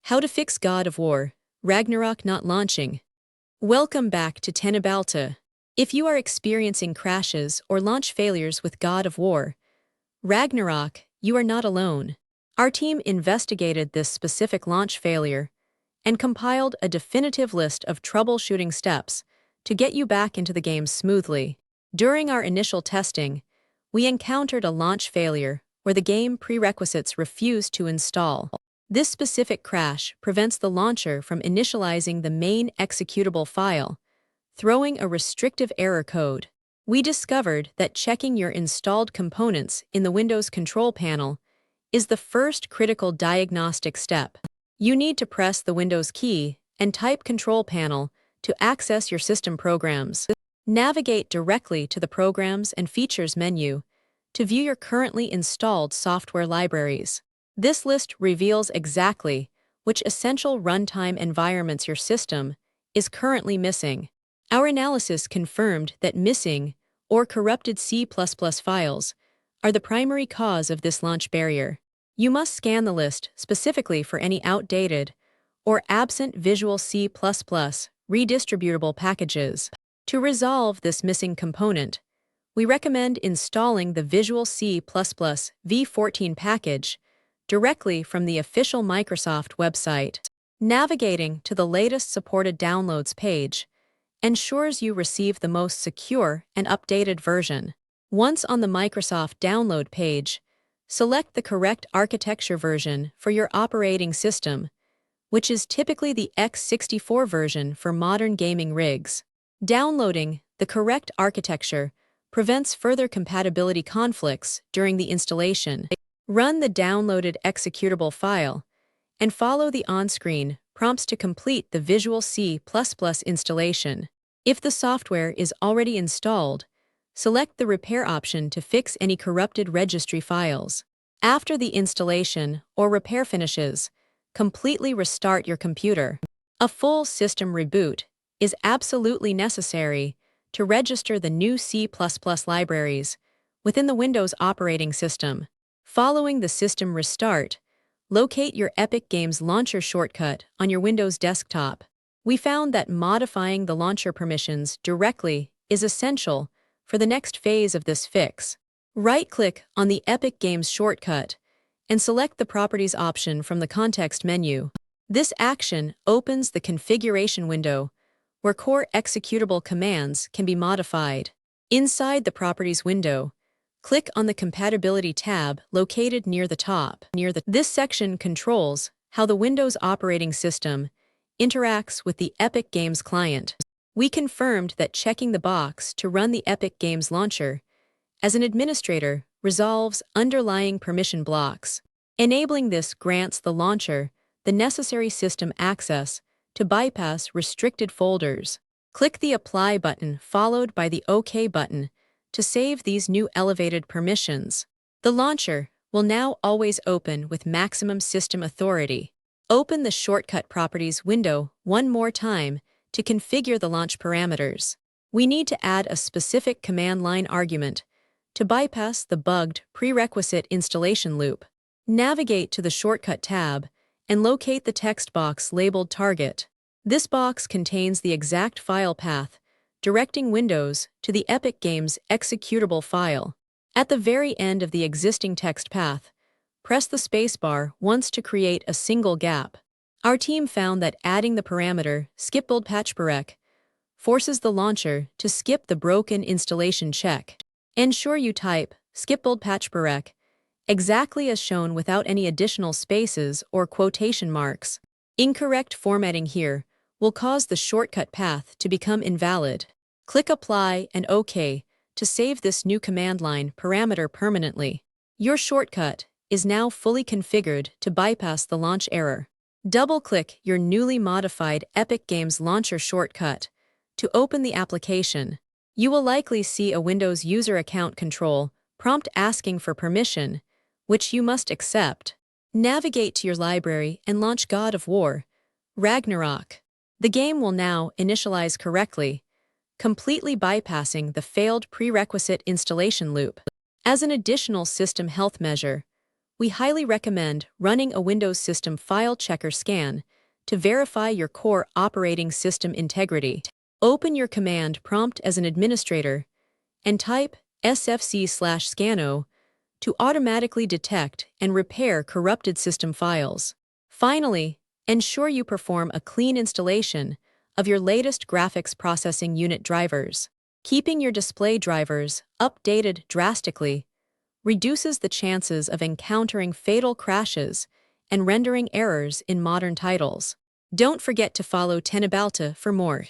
How to fix God of War, Ragnarok Not Launching. Welcome back to Teknobalta. If you are experiencing crashes or launch failures with God of War, Ragnarok, you are not alone. Our team investigated this specific launch failure and compiled a definitive list of troubleshooting steps to get you back into the game smoothly. During our initial testing, we encountered a launch failure where the game prerequisites refused to install. This specific crash prevents the launcher from initializing the main executable file, throwing a restrictive error code. We discovered that checking your installed components in the Windows control panel is the first critical diagnostic step. You need to press the Windows key and type Control Panel to access your system programs. Navigate directly to the Programs and Features menu to view your currently installed software libraries. This list reveals exactly which essential runtime environments your system is currently missing. Our analysis confirmed that missing or corrupted C++ files are the primary cause of this launch barrier. You must scan the list specifically for any outdated or absent Visual C++ redistributable packages. To resolve this missing component, we recommend installing the Visual C++ v14 package directly from the official Microsoft website. Navigating to the latest supported downloads page ensures you receive the most secure and updated version. Once on the Microsoft download page, select the correct architecture version for your operating system, which is typically the x64 version for modern gaming rigs. Downloading the correct architecture prevents further compatibility conflicts during the installation. Run the downloaded executable file and follow the on-screen prompts to complete the Visual C++ installation. If the software is already installed, select the repair option to fix any corrupted registry files. After the installation or repair finishes, completely restart your computer. A full system reboot is absolutely necessary to register the new C++ libraries within the Windows operating system. Following the system restart, locate your Epic Games Launcher shortcut on your Windows desktop. We found that modifying the launcher permissions directly is essential for the next phase of this fix. Right-click on the Epic Games shortcut and select the Properties option from the context menu. This action opens the configuration window where core executable commands can be modified. Inside the Properties window, click on the Compatibility tab located near the top. This section controls how the Windows operating system interacts with the Epic Games client. We confirmed that checking the box to run the Epic Games Launcher as an administrator resolves underlying permission blocks. Enabling this grants the launcher the necessary system access to bypass restricted folders. Click the Apply button followed by the OK button to save these new elevated permissions. The launcher will now always open with maximum system authority. Open the Shortcut Properties window one more time to configure the launch parameters. We need to add a specific command line argument to bypass the bugged prerequisite installation loop. Navigate to the Shortcut tab and locate the text box labeled Target. This box contains the exact file path directing Windows to the Epic Games executable file. At the very end of the existing text path, press the spacebar once to create a single gap. Our team found that adding the parameter skip-build-patch-breq forces the launcher to skip the broken installation check. Ensure you type skip-build-patch-breq exactly as shown without any additional spaces or quotation marks. Incorrect formatting here will cause the shortcut path to become invalid. Click Apply and OK to save this new command line parameter permanently. Your shortcut is now fully configured to bypass the launch error. Double-click your newly modified Epic Games Launcher shortcut to open the application. You will likely see a Windows User Account Control prompt asking for permission, which you must accept. Navigate to your library and launch God of War, Ragnarok. The game will now initialize correctly, completely bypassing the failed prerequisite installation loop. As an additional system health measure, We highly recommend running a Windows System File Checker scan to verify your core operating system integrity. Open your command prompt as an administrator and type sfc/scannow to automatically detect and repair corrupted system files. Finally, ensure you perform a clean installation of your latest graphics processing unit drivers. Keeping your display drivers updated drastically reduces the chances of encountering fatal crashes and rendering errors in modern titles. Don't forget to follow Teknobalta for more.